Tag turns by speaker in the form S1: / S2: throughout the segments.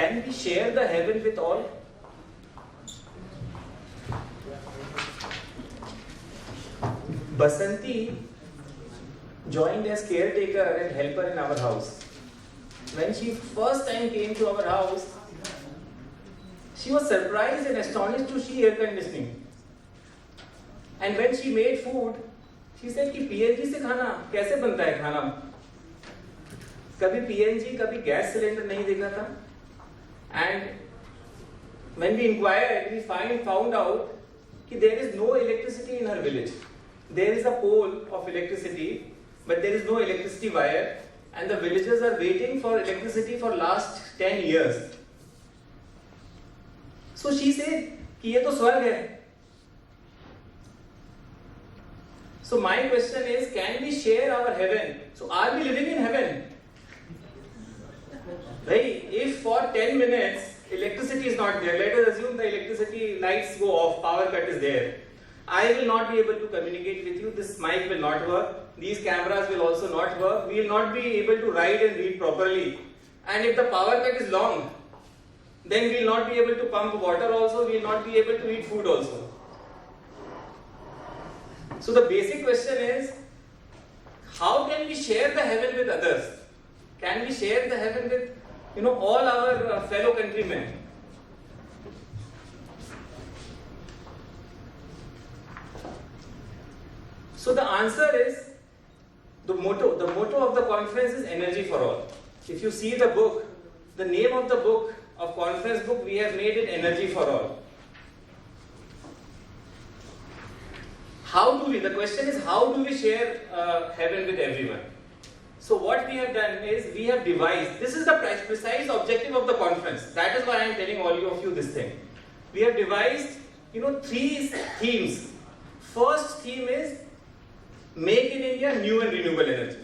S1: Can we share the heaven with all? Basanti joined as caretaker and helper in our house. When she first time came to our house, she was surprised and astonished to see air conditioning. And when she made food, she said कि PNG से खाना कैसे बनता है खाना? कभी PNG कभी gas cylinder नहीं देखा था. And when we inquired, we found out that there is no electricity in her village. There is a pole of electricity, but there is no electricity wire, and the villagers are waiting for electricity for last 10 years. So she said कि ये तो स्वर्ग है. So my question is, can we share our heaven? So are we living in heaven? Right? If for 10 minutes electricity is not there, let us assume the electricity lights go off, power cut is there. I will not be able to communicate with you, this mic will not work, these cameras will also not work, we will not be able to write and read properly. And if the power cut is long, then we will not be able to pump water also, we will not be able to eat food also. So the basic question is, how can we share the heaven with others? Can we share the heaven with all our fellow countrymen? So the answer is, the motto of the conference is energy for all. If you see the book, the name of the book, of conference book, we have made it energy for all. The question is, how do we share heaven with everyone? So what we have done is, we have devised, this is the precise objective of the conference. That is why I am telling all of you this thing. We have devised, 3 themes. First theme is, make in India new and renewable energy.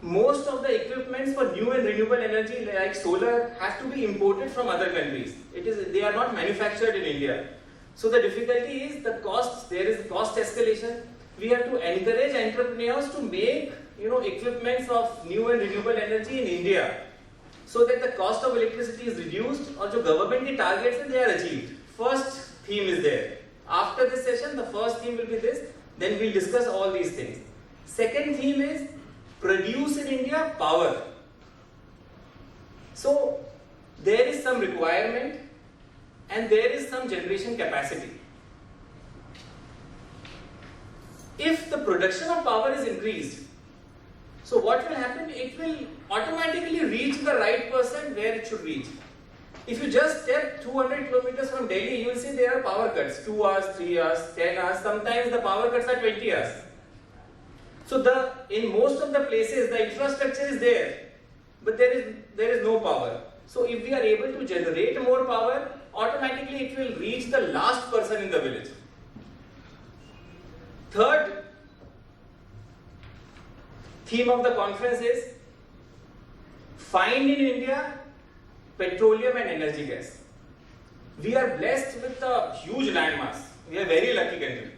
S1: Most of the equipments for new and renewable energy like solar have to be imported from other countries. They are not manufactured in India. So the difficulty is the cost, there is cost escalation. We have to encourage entrepreneurs to make equipments of new and renewable energy in India, so that the cost of electricity is reduced or the government targets they are achieved. First theme is there. After this session, the first theme will be this, then we'll discuss all these things. Second theme is produce in India power. So there is some requirement and there is some generation capacity. If the production of power is increased, so what will happen? It will automatically reach the right person where it should reach. If you just step 200 kilometers from Delhi, you will see there are power cuts, 2 hours, 3 hours, 10 hours, sometimes the power cuts are 20 hours. So in most of the places, the infrastructure is there, but there is no power. So if we are able to generate more power, automatically it will reach the last person in the village. Third theme of the conference is, find in India petroleum and energy gas. We are blessed with a huge landmass. We are a very lucky country.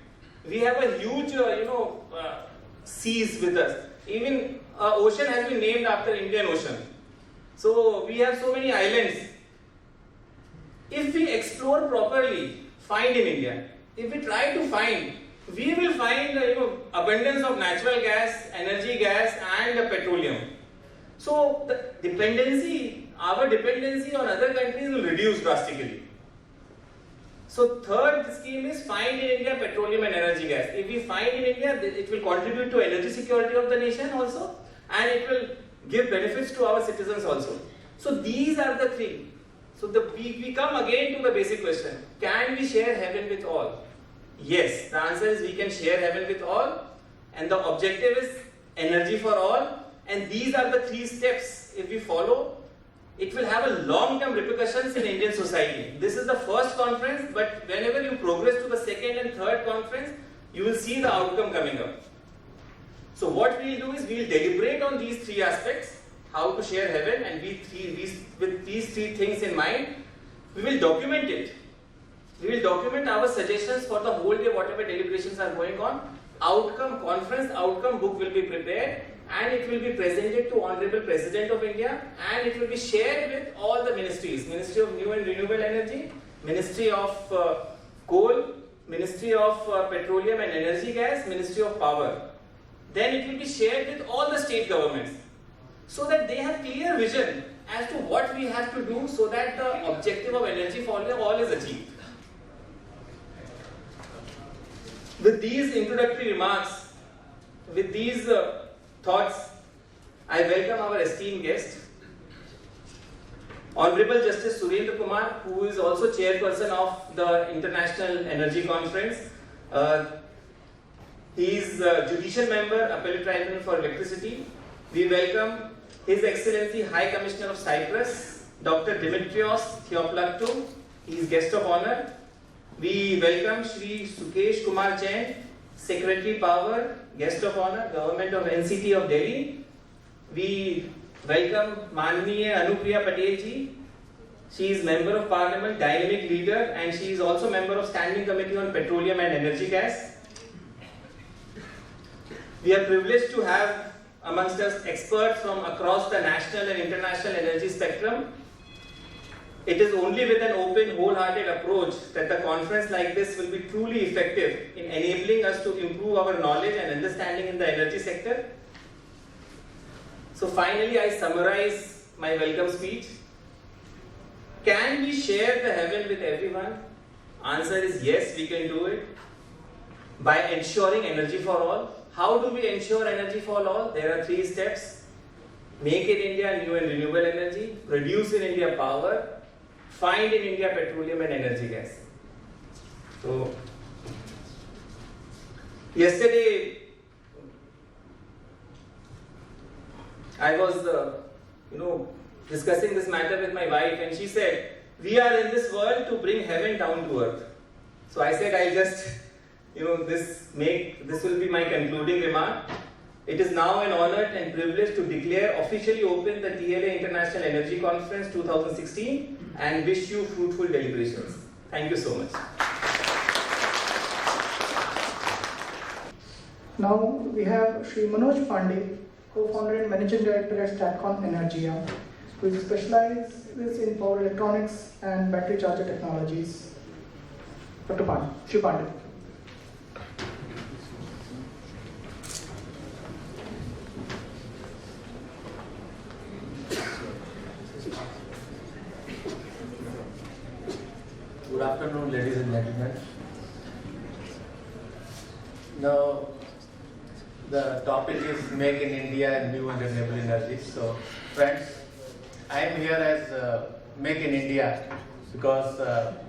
S1: We have a huge, seas with us. Even ocean has been named after Indian Ocean. So we have so many islands. If we explore properly, find in India. If we try to find, we will find abundance of natural gas, energy gas, and petroleum. So our dependency on other countries will reduce drastically. So third scheme is, find in India petroleum and energy gas. If we find in India, it will contribute to energy security of the nation also, and it will give benefits to our citizens also. So these are the 3. So we come again to the basic question, can we share heaven with all? Yes, the answer is we can share heaven with all, and the objective is energy for all, and these are the 3 steps. If we follow, it will have a long-term repercussions in Indian society. This is the first conference, but whenever you progress to the second and third conference, you will see the outcome coming up. So what we will do is, we will deliberate on these 3 aspects, how to share heaven, and with these 3 things in mind, we will document it. We will document our suggestions for the whole day, whatever deliberations are going on. conference outcome book will be prepared, and it will be presented to Honorable President of India, and it will be shared with all the ministries, Ministry of New and Renewable Energy, Ministry of Coal, Ministry of Petroleum and Energy Gas, Ministry of Power. Then it will be shared with all the state governments, so that they have clear vision as to what we have to do so that the objective of energy for all is achieved. With these introductory remarks, with these thoughts, I welcome our esteemed guest, Honorable Justice Surendra Kumar, who is also chairperson of the International Energy Conference. He is Judicial Member, Appellate Tribunal for Electricity. We welcome His Excellency High Commissioner of Cyprus, Dr. Dimitrios Theoplaktou. He is guest of honor. We welcome Shri Sukesh Kumar Jain, Secretary Power, guest of honor, Government of NCT of Delhi. We welcome Manniya Anupriya Patel ji. She is Member of Parliament, Dynamic Leader, and she is also Member of Standing Committee on Petroleum and Energy Gas. We are privileged to have amongst us experts from across the national and international energy spectrum. It is only with an open, wholehearted approach that the conference like this will be truly effective in enabling us to improve our knowledge and understanding in the energy sector. So finally, I summarize my welcome speech. Can we share the heaven with everyone? Answer is yes, we can do it by ensuring energy for all. How do we ensure energy for all? There are 3 steps. Make in India new and renewable energy, produce in India power, find in India petroleum and energy gas. So, yesterday I was discussing this matter with my wife, and she said, we are in this world to bring heaven down to earth. So I said, I'll just this will be my concluding remark. It is now an honor and privilege to declare officially open the TLA International Energy Conference 2016 and wish you fruitful deliberations. Thank you so much.
S2: Now we have Shri Manoj Pande, co-founder and managing director at Statcon Energiaa, who specializes in power electronics and battery charger technologies. Dr. Pande, Shri Pande.
S3: Good afternoon, ladies and gentlemen. Now, the topic is Make in India and New and Renewable Energy. So, friends, I am here as Make in India because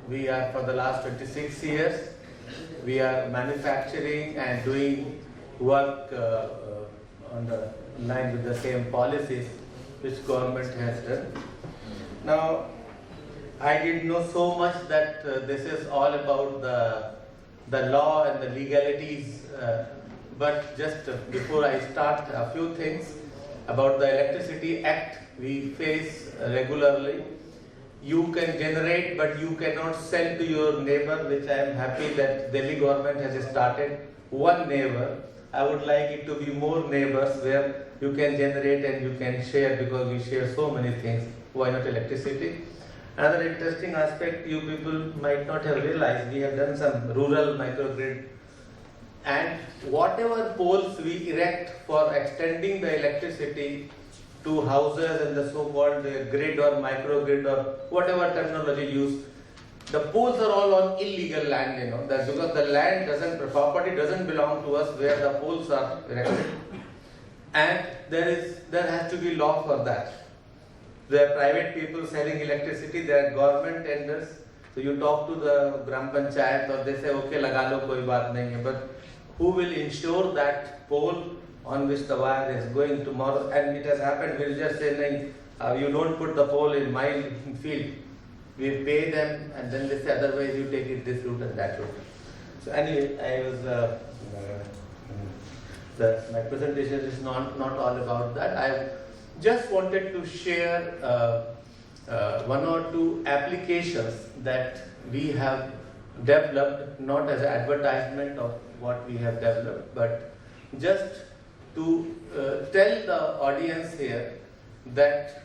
S3: we are, for the last 26 years, we are manufacturing and doing work on the line with the same policies which government has done. Now, I didn't know so much that this is all about the law and the legalities, but just before I start, a few things about the Electricity Act we face regularly. You can generate, but you cannot sell to your neighbor, which I am happy that Delhi government has started. One neighbor. I would like it to be more neighbors where you can generate and you can share, because we share so many things. Why not electricity? Another interesting aspect you people might not have realized, we have done some rural microgrid, and whatever poles we erect for extending the electricity to houses and the so-called grid or microgrid or whatever terminology used, the poles are all on illegal land, that's because the land property doesn't belong to us where the poles are erected, and there has to be law for that. There are private people selling electricity, there are government tenders. So you talk to the Gram Panchayat or they say, okay, laga lo, koi baat nahi hai. But who will ensure that pole on which the wire is going tomorrow? And it has happened, we'll just say, nahi, you don't put the pole in my field. We pay them and then they say, otherwise you take it this route and that route. So anyway, my presentation is not all about that. I just wanted to share one or two applications that we have developed not as an advertisement of what we have developed, but just to tell the audience here that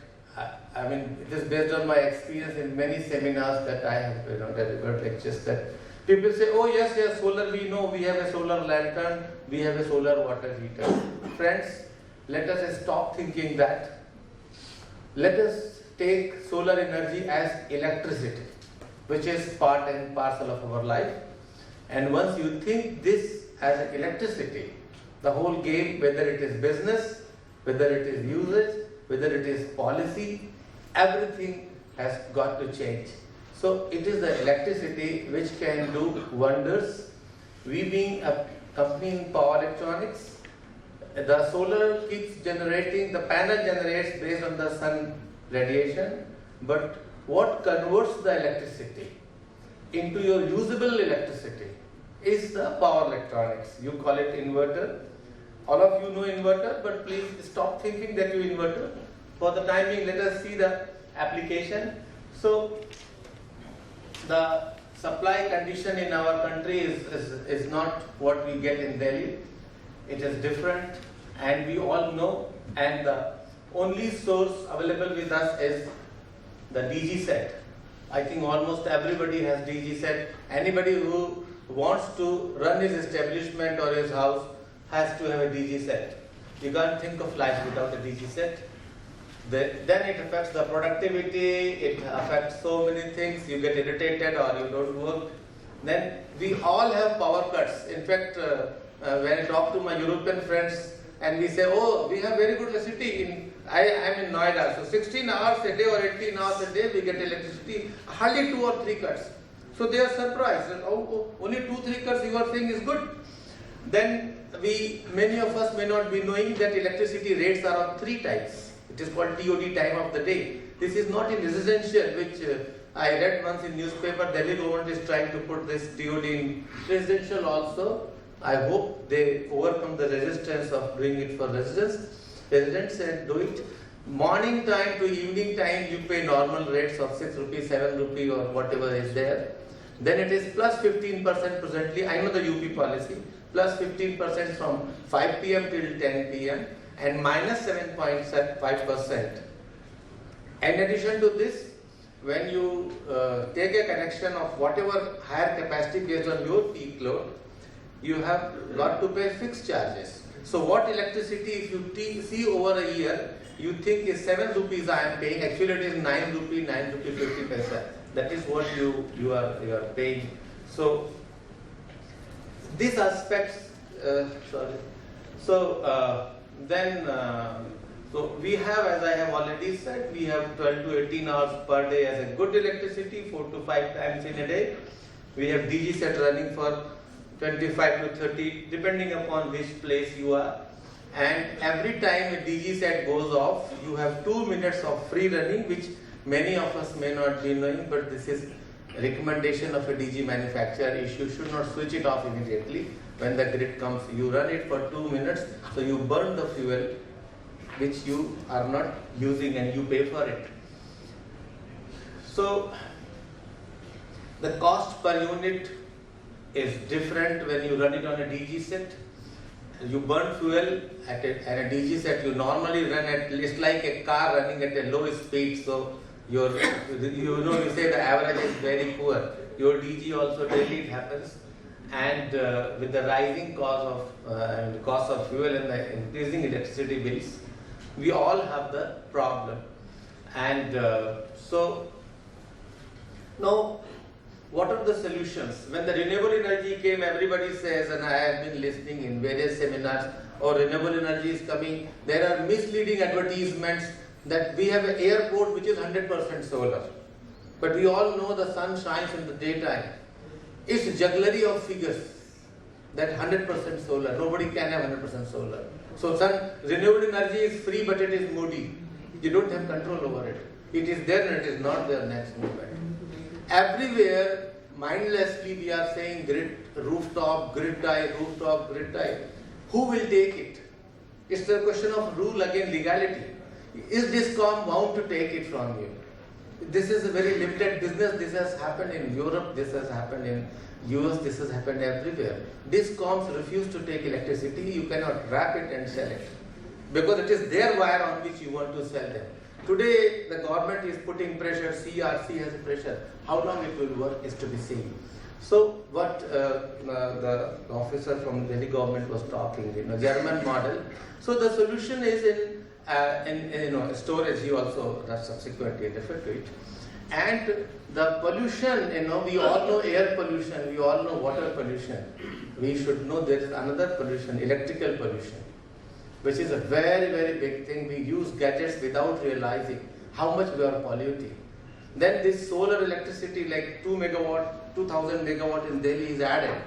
S3: I mean, it is based on my experience in many seminars that I have delivered lectures, that people say, oh yes, yes, solar, we know, we have a solar lantern, we have a solar water heater. Friends, let us stop thinking that. Let us take solar energy as electricity, which is part and parcel of our life. And once you think this as electricity, the whole game, whether it is business, whether it is usage, whether it is policy, everything has got to change. So it is the electricity which can do wonders. We being a company in power electronics, the solar keeps generating, the panel generates based on the sun radiation, but what converts the electricity into your usable electricity is the power electronics. You call it inverter. All of you know inverter, but please stop thinking that you inverter. For the time being, let us see the application. So, the supply condition in our country is not what we get in Delhi. It is different, and we all know, and the only source available with us is the DG set. I think almost everybody has DG set. Anybody who wants to run his establishment or his house has to have a DG set. You can't think of life without a DG set. Then it affects the productivity, it affects so many things, you get irritated or you don't work. Then we all have power cuts. In fact, when I talk to my European friends and we say, oh, we have very good electricity. I am in Noida, so 16 hours a day or 18 hours a day we get electricity, hardly 2 or 3 cuts. So they are surprised, oh, only 2-3 cuts you are saying is good. Then many of us may not be knowing that electricity rates are of 3 types. It is called TOD, time of the day. This is not in residential, which I read once in newspaper. Delhi government is trying to put this TOD in residential also. I hope they overcome the resistance of doing it for residents and do it. Morning time to evening time you pay normal rates of 6 rupees, 7 rupees or whatever is there. Then it is plus 15% presently. I know the UP policy. Plus 15% from 5 p.m. till 10 p.m. and minus 7.5%. In addition to this, when you take a connection of whatever higher capacity based on your peak load, you have got to pay fixed charges. So what electricity, if you see over a year, you think is 7 rupees I am paying, actually it is 9 rupee 50 paisa. That is what you are paying. So these aspects, so we have, as I have already said, we have 12 to 18 hours per day as a good electricity, 4 to 5 times in a day. We have DG set running for 25 to 30, depending upon which place you are. And every time a DG set goes off, you have 2 minutes of free running, which many of us may not be knowing, but this is a recommendation of a DG manufacturer. You should not switch it off immediately. When the grid comes, you run it for 2 minutes, so you burn the fuel which you are not using and you pay for it. So the cost per unit is different when you run it on a DG set. You burn fuel at a DG set, you normally run at, it's like a car running at a low speed, so you say the average is very poor. Your DG also daily it happens. And with the rising cost of fuel and the increasing electricity bills, we all have the problem. And so now, what are the solutions? When the renewable energy came, everybody says, and I have been listening in various seminars, renewable energy is coming. There are misleading advertisements that we have an airport which is 100% solar. But we all know the sun shines in the daytime. It's jugglery of figures that 100% solar. Nobody can have 100% solar. So renewable energy is free, but it is moody. You don't have control over it. It is there and it is not there next moment. Everywhere, mindlessly, we are saying grid, rooftop, grid tie, rooftop, grid tie. Who will take it? It's the question of rule again, legality. Is DISCOM bound to take it from you? this is a very limited business. This has happened in Europe, this has happened in US, this has happened everywhere. Discoms refuse to take electricity. You cannot wrap it and sell it because it is their wire on which you want to sell them. Today, the government is putting pressure, CRC has a pressure. How long it will work is to be seen. So, what the officer from the Delhi government was talking, German model. So, the solution is in storage. He also subsequently referred to it. And the pollution, we all know air pollution, we all know water pollution. We should know there is another pollution, electrical pollution, which is a very, very big thing. We use gadgets without realizing how much we are polluting. Then this solar electricity, like 2 megawatt, 2000 megawatt in Delhi is added.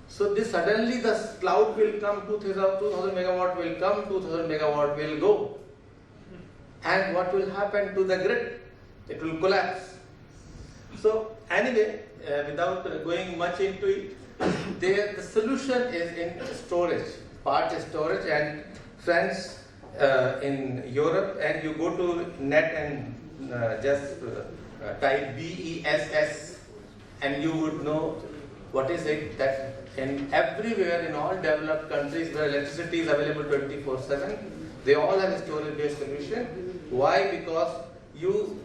S3: So this suddenly the cloud will come, 2000 megawatt will come, 2000 megawatt will go. And what will happen to the grid? It will collapse. So anyway, without going much into it, the solution is in storage. Part is storage, and friends in Europe, and you go to net and just type BESS, and you would know what is it that in everywhere in all developed countries where electricity is available 24/7, they all have a storage-based solution. Why? Because you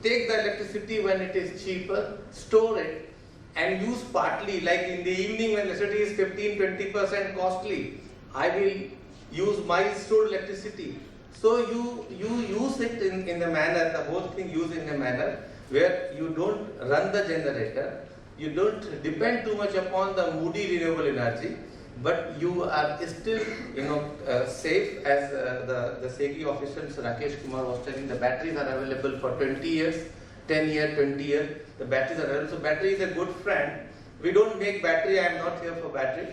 S3: take the electricity when it is cheaper, store it, and use partly, like in the evening when electricity is 15-20% costly, I will use my stored electricity. So you use it in a manner, the whole thing used in a manner where you don't run the generator, you don't depend too much upon the moody renewable energy, but you are still safe, as the SECI officer Rakesh Kumar was telling. The batteries are available for 20 years, 10 years, 20 years. The batteries are available. So battery is a good friend. We don't make battery. I am not here for battery.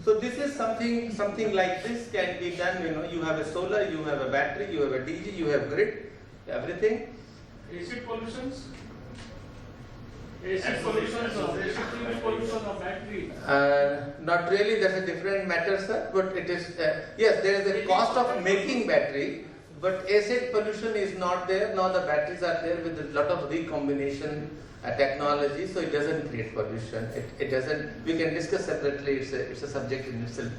S3: So this is something like this can be done. You have a solar, you have a battery, you have a DG, you have grid, everything.
S4: Acid pollutions. Acid pollutions of battery.
S3: Not really, that's a different matter, sir. But it is, yes, there is a cost of making battery, but acid pollution is not there. Now the batteries are there with a lot of recombination technology, so it doesn't create pollution. It doesn't, we can discuss separately, it's a subject in itself.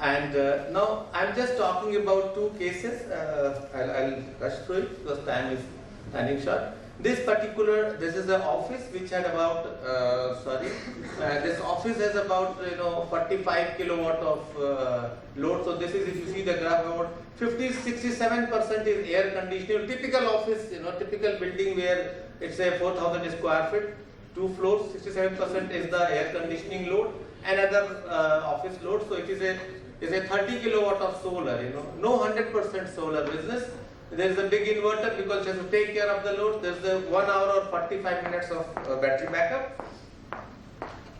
S3: And now I'm just talking about two cases. I'll rush through it because time is running short. This is an office which had about, this office has about 45 kilowatt of load. So this is, if you see the graph, about 67% is air conditioning. Typical office, typical building where it's a 4,000 square feet, 2 floors, 67% is the air conditioning load, another office load. So it is a 30 kilowatt of solar. No 100% solar business. There is a big inverter because it has to take care of the load. There is a 1 hour or 45 minutes of battery backup.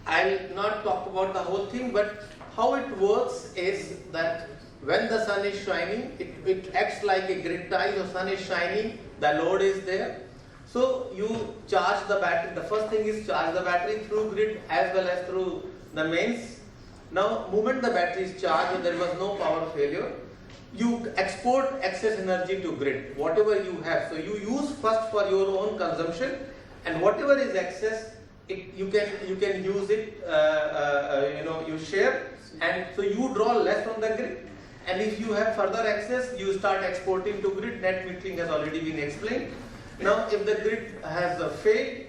S3: I'll not talk about the whole thing, but how it works is that when the sun is shining, it acts like a grid tie. The sun is shining, the load is there. So you charge the battery. The first thing is charge the battery through grid as well as through the mains. Now, moment the battery is charged, there was no power failure, you export excess energy to grid, whatever you have. So you use first for your own consumption, and whatever is excess, you can use it. You share, and so you draw less from the grid. And if you have further excess, you start exporting to grid. Net metering has already been explained. Now, if the grid has failed,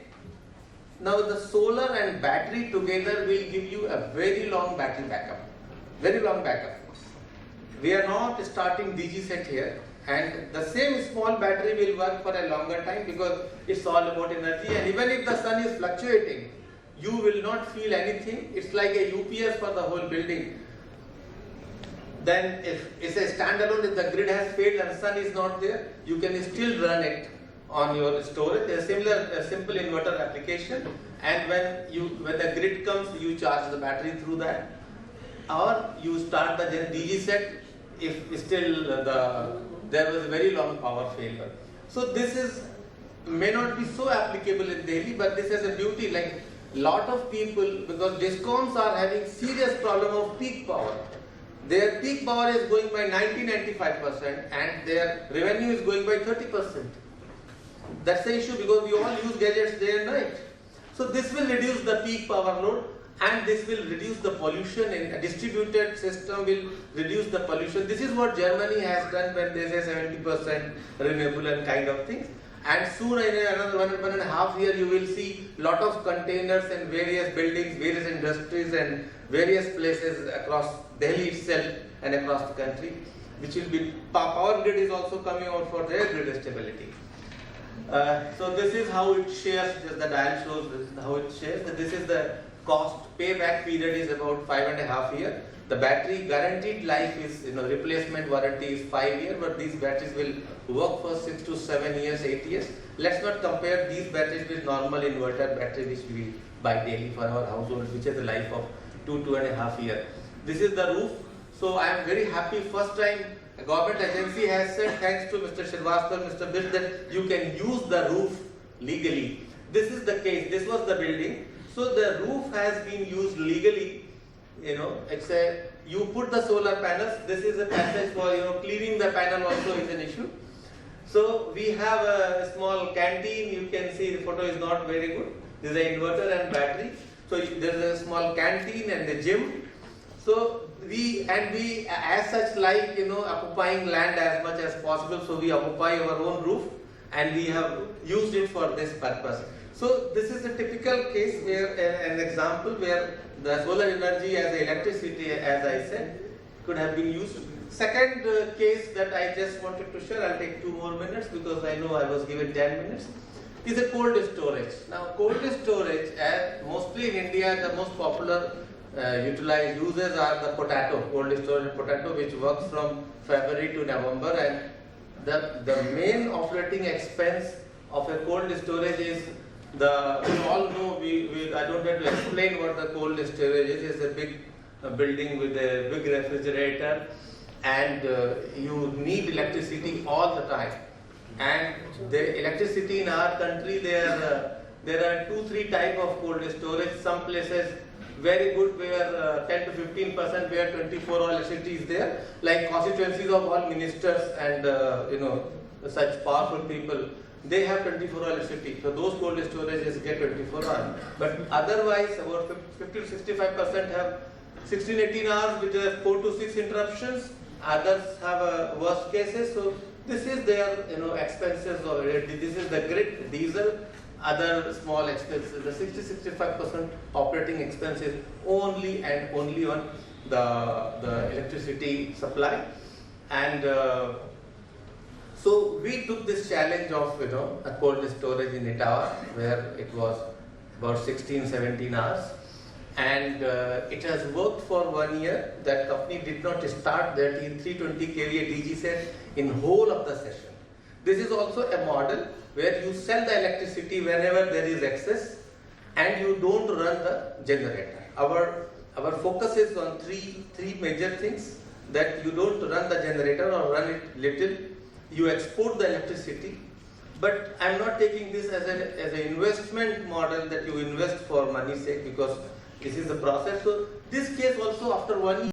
S3: now the solar and battery together will give you a very long battery backup. Very long backup. We are not starting DG set here, and the same small battery will work for a longer time because it's all about energy. And even if the sun is fluctuating, you will not feel anything. It's like a UPS for the whole building. Then if it's a standalone, if the grid has failed and sun is not there, you can still run it on your storage. A simple inverter application, and when the grid comes, you charge the battery through that, or you start the DG set if still there was a very long power failure. So this may not be so applicable in Delhi, but this has a beauty. Like lot of people, because discoms are having serious problem of peak power. Their peak power is going by 90-95%, and their revenue is going by 30%. That's the issue, because we all use gadgets day and night. So this will reduce the peak power load, and this will reduce the pollution. In a distributed system will reduce the pollution. This is what Germany has done when they say 70% renewable and kind of things. And soon, in another 1.5 years, you will see lot of containers in various buildings, various industries and various places across Delhi itself and across the country, which will be, power grid is also coming out for their grid stability. So this is how it shares, just the dial shows this is how it shares. This is the cost, payback period is about 5.5 years. The battery guaranteed life is, replacement warranty is 5 years, but these batteries will work for 6 to 7 years, 8 years. Let's not compare these batteries with normal inverter battery which we buy daily for our household, which has a life of 2.5 years. This is the roof. So I am very happy. First time a government agency has said, thanks to Mr. Srivastava, Mr. Bill, that you can use the roof legally. This is the case. This was the building. So the roof has been used legally. It's you put the solar panels. This is a passage for cleaning the panel also is an issue. So we have a small canteen. You can see the photo is not very good. This is an inverter and battery. So there is a small canteen and a gym. So we as such like occupying land as much as possible. So we occupy our own roof and we have used it for this purpose. So this is a typical case where an example where the solar energy as electricity, as I said, could have been used. Second case that I just wanted to share, I'll take 2 more minutes because I know I was given 10 minutes, is a cold storage. Now cold storage, mostly in India, the most popular utilized uses are the potato, cold storage potato, which works from February to November, and the main operating expense of a cold storage is we all know, I don't have to explain what the cold storage is. It's a big building with a big refrigerator, and you need electricity all the time. And the electricity in our country, there are 2-3 type of cold storage. Some places very good where 10 to 15% where 24-hour electricity is there, like constituencies of all ministers and such powerful people. They have 24-hour electricity, so those cold storages get 24 hours. But otherwise, about 50 to 65% have 16-18 hours with 4 to 6 interruptions. Others have worst cases. So this is their expenses already. This is the grid, diesel, other small expenses. The 60-65% operating expenses only and only on the electricity supply. And so we took this challenge of a cold storage in Etawah, where it was about 16-17 hours, and it has worked for 1 year. That company did not start that in 320 kVA DG set in whole of the session. This is also a model where you sell the electricity whenever there is excess, and you don't run the generator. Our focus is on three major things: that you don't run the generator or run it little. You export the electricity, but I am not taking this as an investment model that you invest for money's sake, because this is the process. So this case also, after 1 year.